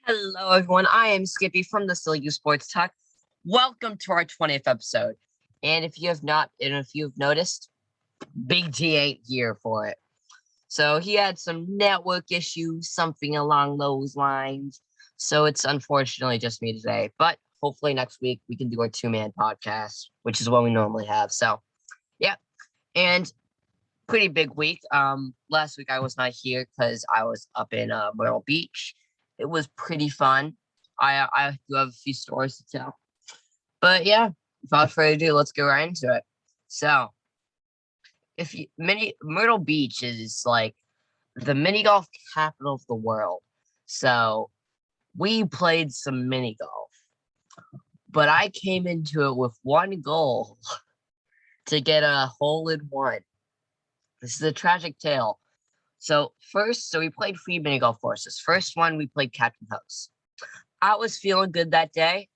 Hello, everyone. I am Skippy from the Silly You Sports Talk. Welcome to our 20th episode. And if you've noticed, Big T ain't here for it. So he had some network issues, something along those lines. So it's unfortunately just me today. But hopefully next week we can do our two-man podcast, which is what we normally have. So yeah, and pretty big week. Last week I was not here because I was up in Myrtle Beach. It was pretty fun. I do have a few stories to tell. But yeah, without further ado, let's get right into it. So, if you mini Myrtle Beach is like the mini golf capital of the world. So we played some mini golf, but I came into it with one goal to get a hole in one. This is a tragic tale. So we played three mini golf courses. First one, we played Captain House. I was feeling good that day.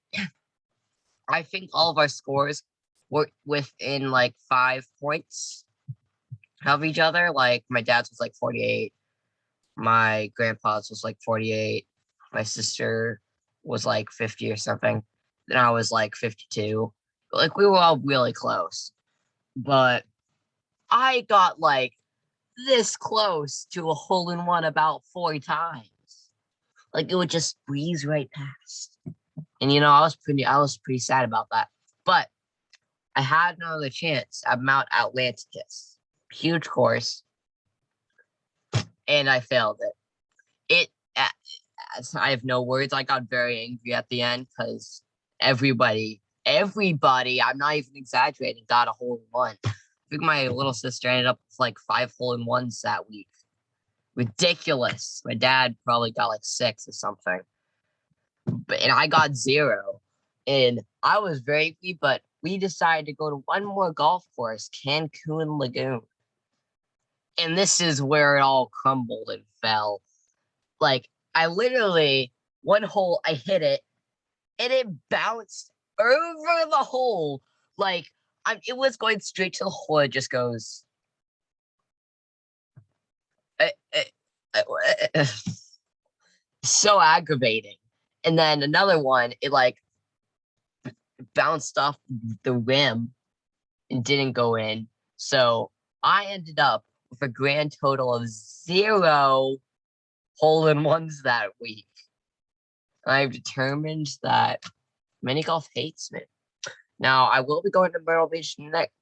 I think all of our scores were within like 5 points of each other. Like my dad's was like 48, my grandpa's was like 48, my sister was like 50 or something. Then I was like 52. Like we were all really close. But I got like this close to a hole in one about 4 times. Like it would just breeze right past. And I was pretty sad about that. But I had another chance at Mount Atlanticus. Huge course, and I failed it. It I have no words. I got very angry at the end because everybody, I'm not even exaggerating, got a hole in one. I think my little sister ended up with like 5 hole-in-ones that week. Ridiculous. My dad probably got like 6 or something. And I got 0. And I was very angry, but we decided to go to one more golf course, Cancun Lagoon. And this is where it all crumbled and fell. Like, I literally, one hole, I hit it, and it bounced over the hole. Like, it was going straight to the hole. It just goes. eh, eh, so aggravating. And then another one, it like bounced off the rim and didn't go in. So I ended up with a grand total of 0 hole-in-ones that week. I've determined that mini golf hates me. Now I will be going to Myrtle Beach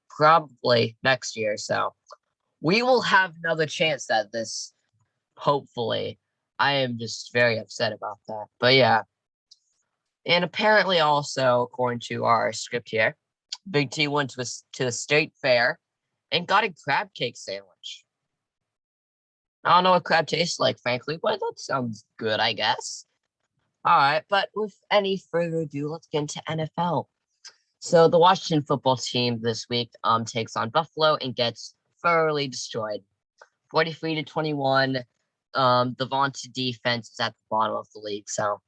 probably next year, so we will have another chance at this. Hopefully, I am just very upset about that. But yeah, and apparently also according to our script here, Big T went to the state fair and got a crab cake sandwich. I don't know what crab tastes like, frankly, but that sounds good, I guess. All right, but with any further ado, let's get into NFL. So the Washington football team this week takes on Buffalo and gets thoroughly destroyed. 43-21. The vaunted defense is at the bottom of the league. So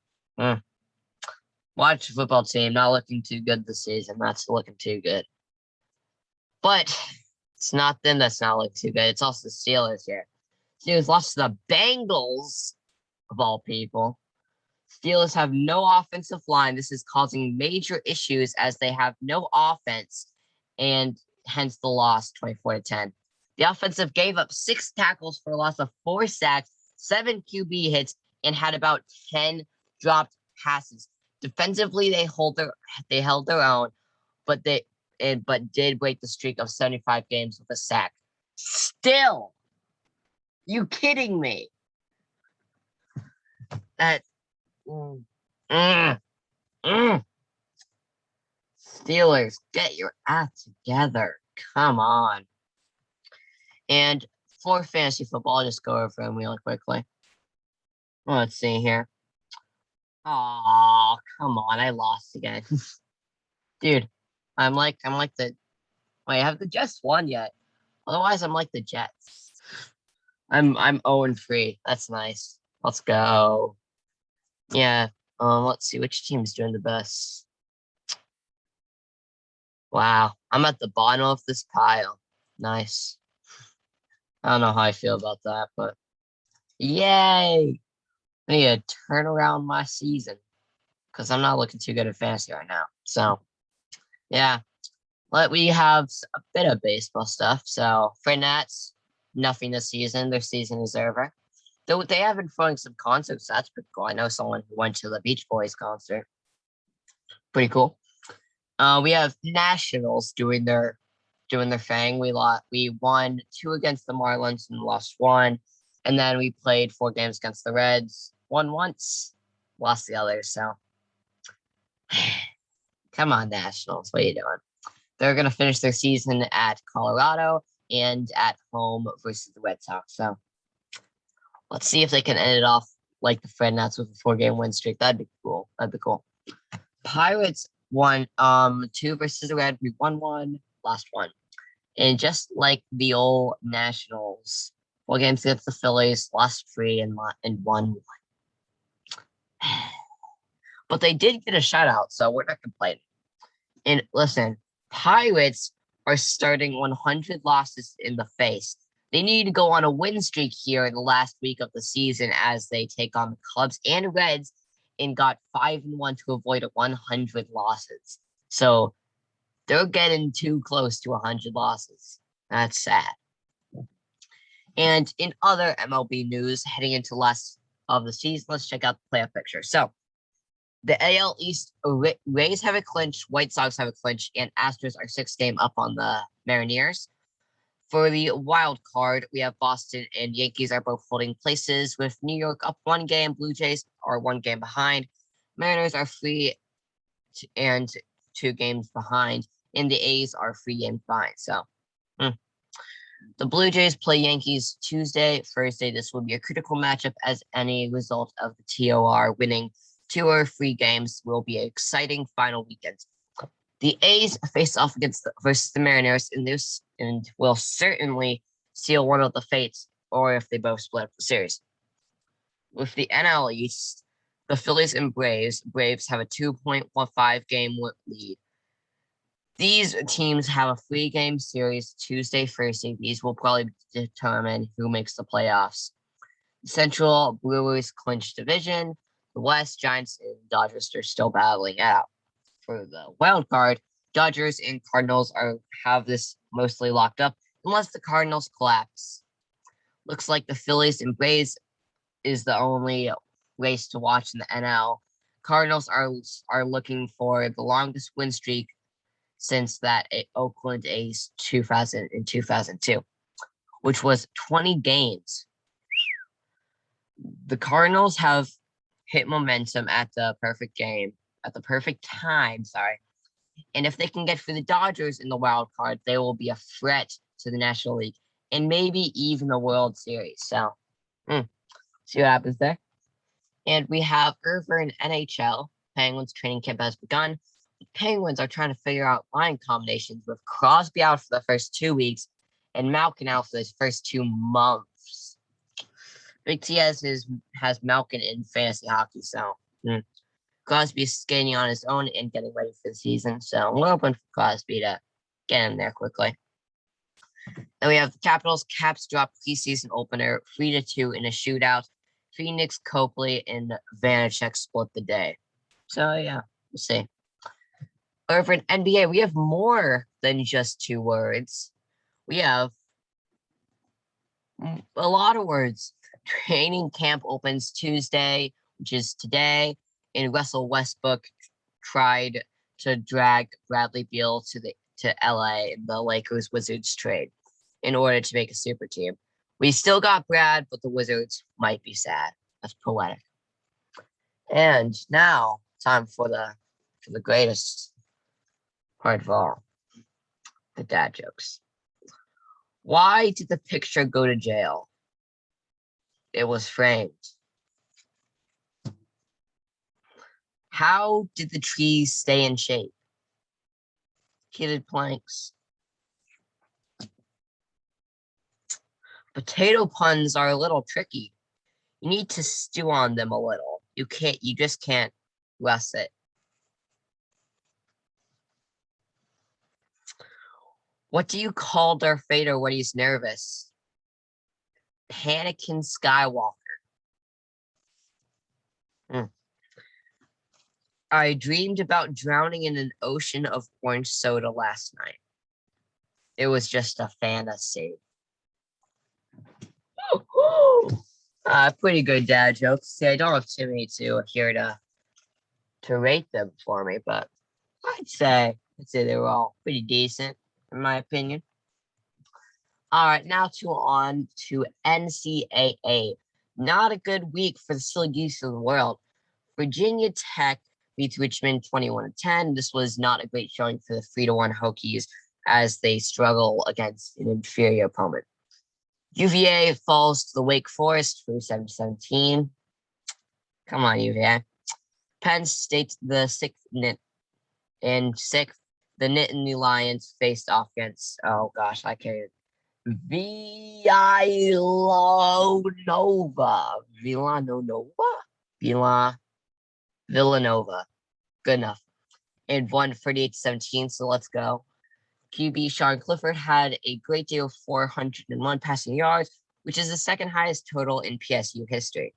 watch the football team not looking too good this season. That's looking too good. But it's not them that's not looking too good. It's also the Steelers here. Steelers lost to the Bengals, of all people. Steelers have no offensive line. This is causing major issues as they have no offense, and hence the loss 24-10. The offensive gave up 6 tackles for a loss of 4 sacks, 7 QB hits, and had about 10 dropped passes. Defensively, they held their own, but did break the streak of 75 games with a sack. Still, you kidding me? That mm, mm, mm. Steelers, get your act together. Come on. And for fantasy football, I'll just go over them really quickly. Let's see here. Oh, come on. I lost again. Dude, I'm like the wait, have the Jets won yet? Otherwise, I'm like the Jets. I'm 0-3. That's nice. Let's go. Yeah. Let's see which team's doing the best. Wow. I'm at the bottom of this pile. Nice. I don't know how I feel about that, but yay. I need to turn around my season because I'm not looking too good at fantasy right now. So, yeah. But we have a bit of baseball stuff. So, for Nats, nothing this season. Their season is over. Though they have been throwing some concerts. That's pretty cool. I know someone who went to the Beach Boys concert. Pretty cool. We have Nationals doing their thing. We won 2 against the Marlins and lost 1. And then we played 4 games against the Reds. Won once, lost the other. So come on, Nationals. What are you doing? They're gonna finish their season at Colorado and at home versus the Red Sox. So let's see if they can end it off like the Fred Nats with a 4-game win streak. That'd be cool. That'd be cool. Pirates won 2 versus the Red. We won 1, lost 1. And just like the old Nationals, 4 games against the Phillies, lost 3 and won 1. But they did get a shutout, so we're not complaining. And listen, Pirates are starting 100 losses in the face. They need to go on a win streak here in the last week of the season as they take on the Cubs and Reds and got 5-1 to avoid 100 losses. So they're getting too close to 100 losses. That's sad. And in other MLB news, heading into last of the season, let's check out the playoff picture. So the AL East, Rays have a clinch, White Sox have a clinch, and Astros are 6-game up on the Mariners. For the wild card, we have Boston and Yankees are both holding places, with New York up 1 game, Blue Jays are 1 game behind, Mariners are 3 and 2 games behind, and the A's are 3 games behind. So, the Blue Jays play Yankees Tuesday, Thursday. This will be a critical matchup as any result of the TOR winning 2 or 3 games will be an exciting final weekend. The A's face off versus the Mariners in this and will certainly seal one of the fates, or if they both split up the series. With the NL East, the Phillies and Braves have a 2.15 game lead. These teams have a 3-game series Tuesday, Thursday. These will probably determine who makes the playoffs. The Central, Brewers clinch division. The West, Giants and Dodgers are still battling out. For the wild card, Dodgers and Cardinals have this mostly locked up unless the Cardinals collapse. Looks like the Phillies and Braves is the only race to watch in the NL. Cardinals are looking for the longest win streak since that Oakland A's 2002, which was 20 games. The Cardinals have hit momentum at the perfect time, and if they can get through the Dodgers in the wild card, they will be a threat to the National League and maybe even the World Series. So, see what happens there. And we have over in NHL. Penguins training camp has begun. The Penguins are trying to figure out line combinations with Crosby out for the first 2 weeks and Malkin out for the first 2 months. Big T has Malkin in fantasy hockey, so Crosby is skating on his own and getting ready for the season. So we're hoping for Crosby to get in there quickly. Then we have the Capitals. Caps drop preseason opener 3-2 in a shootout. Phoenix, Copley, and Vanacek split the day. So yeah, we'll see. Over in NBA, we have more than just 2 words. We have a lot of words. Training camp opens Tuesday, which is today, and Russell Westbrook tried to drag Bradley Beal to LA in the Lakers Wizards trade in order to make a super team. We still got Brad, but the Wizards might be sad. That's poetic. And now, time for the greatest part of all, the dad jokes. Why did the picture go to jail? It was framed. How did the trees stay in shape? Kitted planks. Potato puns are a little tricky. You need to stew on them a little. You just can't rest it. What do you call Darth Vader when he's nervous? Panicking Skywalker. Mm. I dreamed about drowning in an ocean of orange soda last night. It was just a fantasy. Pretty good dad jokes. See, I don't have too many here to rate them for me, but I'd say they were all pretty decent in my opinion. All right, now on to NCAA. Not a good week for the silly geese of the world. Virginia Tech beats Richmond 21-10. This was not a great showing for the 3-1 Hokies as they struggle against an inferior opponent. UVA falls to the Wake Forest 47-17. Come on, UVA. Penn State, the sixth, the Nittany Lions faced off against, oh gosh, I can't. Villanova. Good enough. And won 38-17, so let's go. QB Sean Clifford had a great day of 401 passing yards, which is the second highest total in PSU history.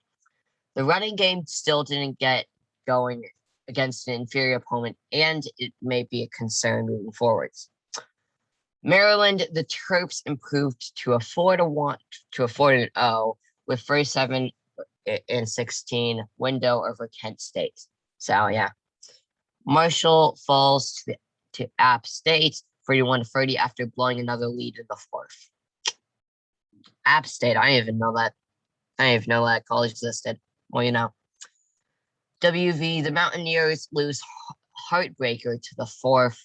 The running game still didn't get going against an inferior opponent, and it may be a concern moving forwards. Maryland, the Terps improved to a 4-0 with 37-16 window over Kent State. So yeah. Marshall falls to App State 31-30 after blowing another lead in the fourth. App State, I didn't even know that. I didn't even know that college existed. Well, you know. WV, the Mountaineers lose heartbreaker to the fourth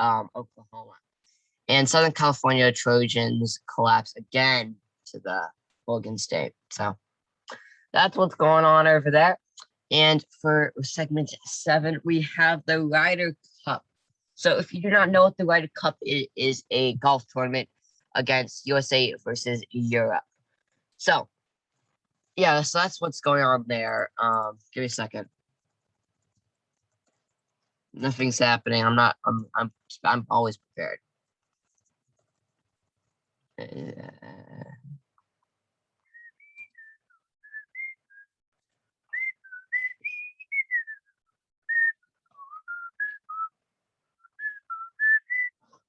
Oklahoma. And Southern California Trojans collapse again to the Oregon State. So that's what's going on over there. And for segment 7, we have the Ryder Cup. So if you do not know what the Ryder Cup is a golf tournament against USA versus Europe. So yeah, so that's what's going on there. Give me a second. Nothing's happening. I'm always prepared.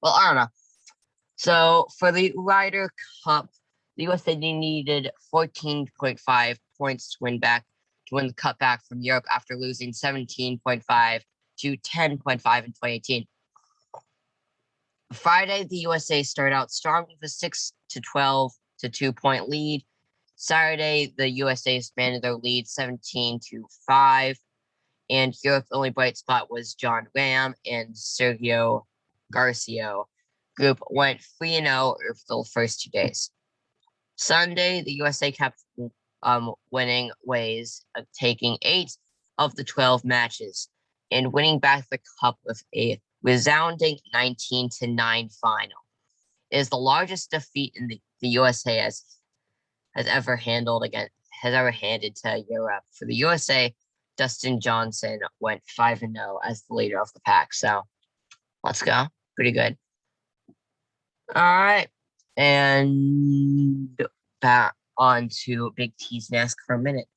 Well, I don't know. So for the Ryder Cup, the USA needed 14.5 points to win the cup back from Europe after losing 17.5 to 10.5 in 2018. Friday, the USA started out strong with a 6-12 to 2-point lead. Saturday, the USA expanded their lead 17-5, and Europe's only bright spot was John Ram and Sergio Garcia. Group went 3-0 for the first 2 days. Sunday, the USA kept winning ways of taking 8 of the 12 matches and winning back the cup with a resounding 19-9 final. It is the largest defeat in the USA has ever handed to Europe. For the USA, Dustin Johnson went 5-0 as the leader of the pack. So let's go. Pretty good. All right. And back on to Big T's NASCAR for a minute.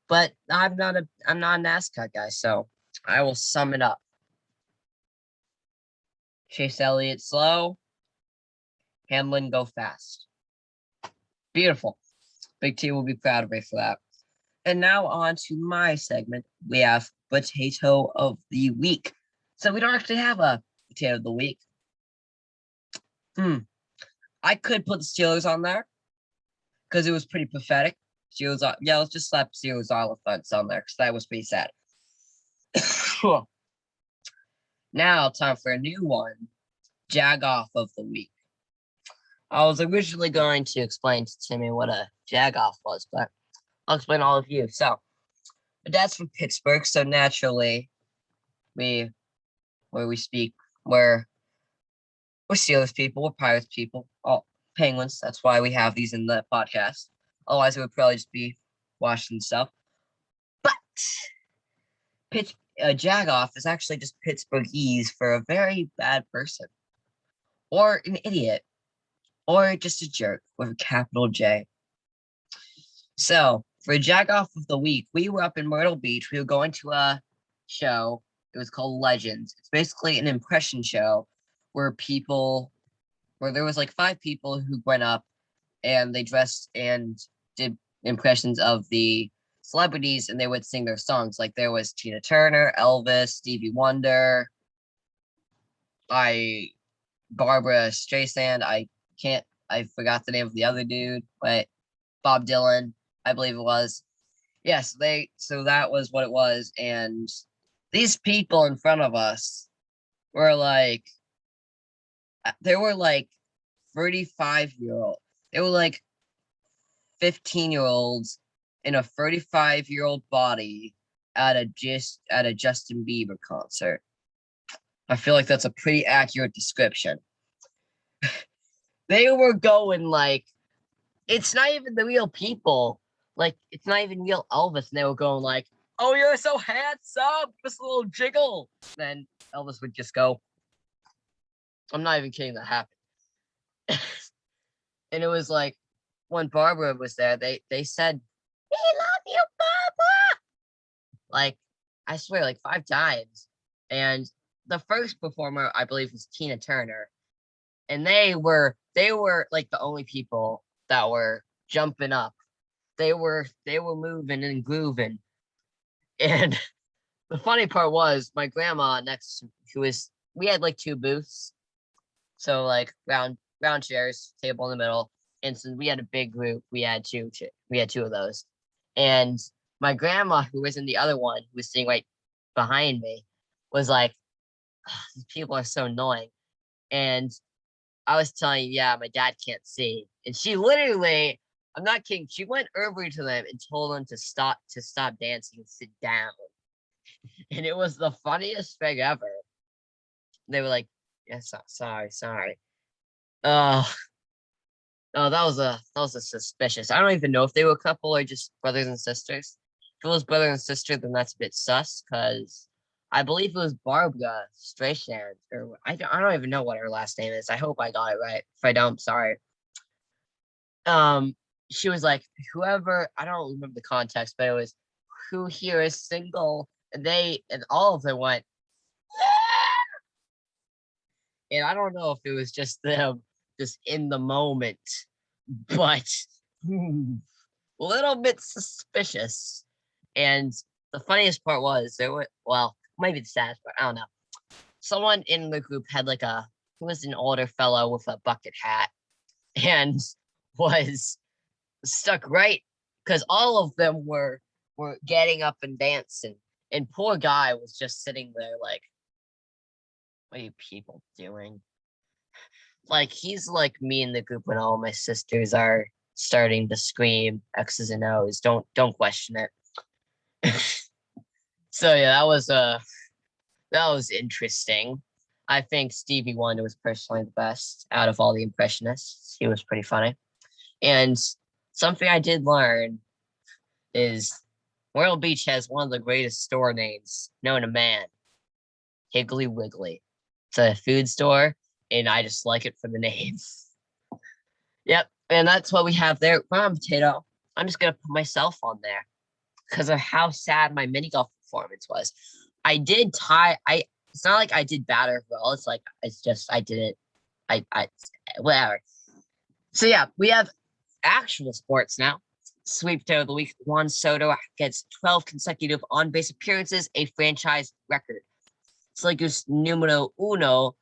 But I'm not a NASCAR guy, so I will sum it up. Chase Elliott slow. Hamlin go fast. Beautiful. Big T will be proud of me for that. And now on to my segment. We have Potato of the Week. So we don't actually have a Potato of the Week. I could put the Steelers on there because it was pretty pathetic. Steelers, yeah, let's just slap Steelers elephants on there because that was pretty sad. Now, time for a new one. Jag-off of the Week. I was originally going to explain to Timmy what a jag-off was, but I'll explain all of you. So, my dad's from Pittsburgh, so naturally, we're Steelers people, we're Pirates people, all Penguins. That's why we have these in the podcast. Otherwise, it would probably just be Washington stuff. But jag-off is actually just Pittsburghese for a very bad person, or an idiot, or just a jerk with a capital J. So For Jack Off of the Week, we were up in Myrtle Beach. We were going to a show. It was called Legends. It's basically an impression show where there was like 5 people who went up and they dressed and did impressions of the celebrities, and they would sing their songs. Like there was Tina Turner, Elvis, Stevie Wonder, Barbara Streisand. I forgot the name of the other dude, but Bob Dylan, I believe it was. Yes, so that was what it was. And these people in front of us were like, they were like 35-year-old. They were like 15-year-olds in a 35-year-old body at a Justin Bieber concert. I feel like that's a pretty accurate description. They were going like, it's not even the real people. Like, it's not even real Elvis. And they were going like, oh, you're so handsome. Just a little jiggle. Then Elvis would just go, I'm not even kidding, that happened. And it was like, when Barbara was there, they said, we love you, Barbara. Like, I swear, like 5 times. And the first performer, I believe, was Tina Turner. And they were like the only people that were jumping up. They were moving and grooving. And the funny part was my grandma next, we had like 2 booths. So like round chairs, table in the middle. And since we had a big group, we had two of those. And my grandma, who was in the other one, who was sitting right behind me, was like, oh, these people are so annoying. And I was telling you, yeah, my dad can't see. And she literally, I'm not kidding, she went over to them and told them to stop dancing and sit down. And it was the funniest thing ever. They were like, yes, yeah, sorry. Oh, that was a suspicious. I don't even know if they were a couple or just brothers and sisters. If it was brother and sister, then that's a bit sus, because I believe it was Barbara Streisand, or I don't even know what her last name is. I hope I got it right. If I don't, sorry. She was like, whoever, I don't remember the context, but it was, who here is single? And all of them went, yeah! And I don't know if it was just them, just in the moment, but a little bit suspicious. And the funniest part was maybe the saddest part, I don't know. Someone in the group had who was an older fellow with a bucket hat and was stuck right, because all of them were getting up and dancing. And poor guy was just sitting there like, what are you people doing? Like, he's like me in the group when all my sisters are starting to scream X's and O's. Don't question it. So yeah, that was interesting. I think Stevie Wonder was personally the best out of all the impressionists. He was pretty funny. And something I did learn is Royal Beach has one of the greatest store names known to man, Higgly Wiggly. It's a food store, and I just like it for the name. Yep, and that's what we have there. Mom Potato, I'm just going to put myself on there because of how sad my mini golf performance was. It's not like I did bad or well. It's just I didn't. Whatever. So yeah, we have actual sports now. Sweep Potato of the Week. Juan Soto gets 12 consecutive on-base appearances, a franchise record. Sliggers numero uno.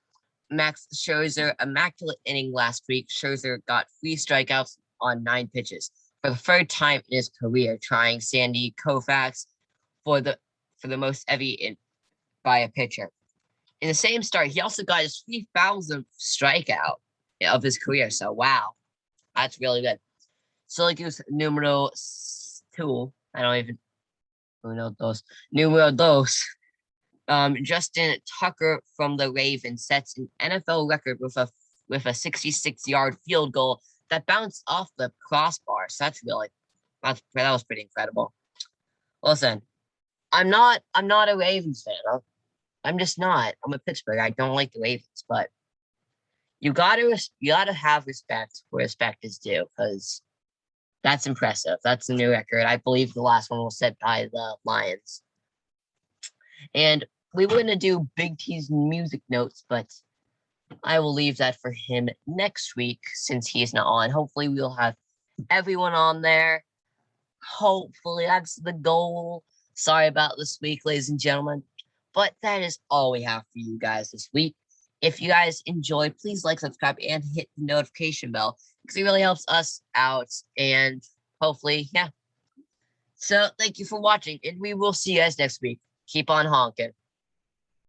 Max Scherzer, immaculate inning last week. Scherzer got 3 strikeouts on 9 pitches for the 3rd time in his career, trying Sandy Koufax for the most ever by a pitcher. In the same start, he also got his 3,000th strikeout of his career. So wow, that's really good. So like it was numero 2. I don't even know those. Numero dos. Justin Tucker from the Ravens sets an NFL record with a 66-yard field goal that bounced off the crossbar. So that was pretty incredible. Listen, I'm not a Ravens fan. I'm just not. I'm a Pittsburgh. I don't like the Ravens, but you gotta have respect where respect is due, because That's impressive. That's a new record. I believe the last one was set by the Lions. And we were going to do Big T's music notes, but I will leave that for him next week since he's not on. Hopefully, we'll have everyone on there. Hopefully, that's the goal. Sorry about this week, ladies and gentlemen. But that is all we have for you guys this week. If you guys enjoy, please like, subscribe, and hit the notification bell because it really helps us out. And hopefully, yeah. So thank you for watching, and we will see you guys next week. Keep on honking.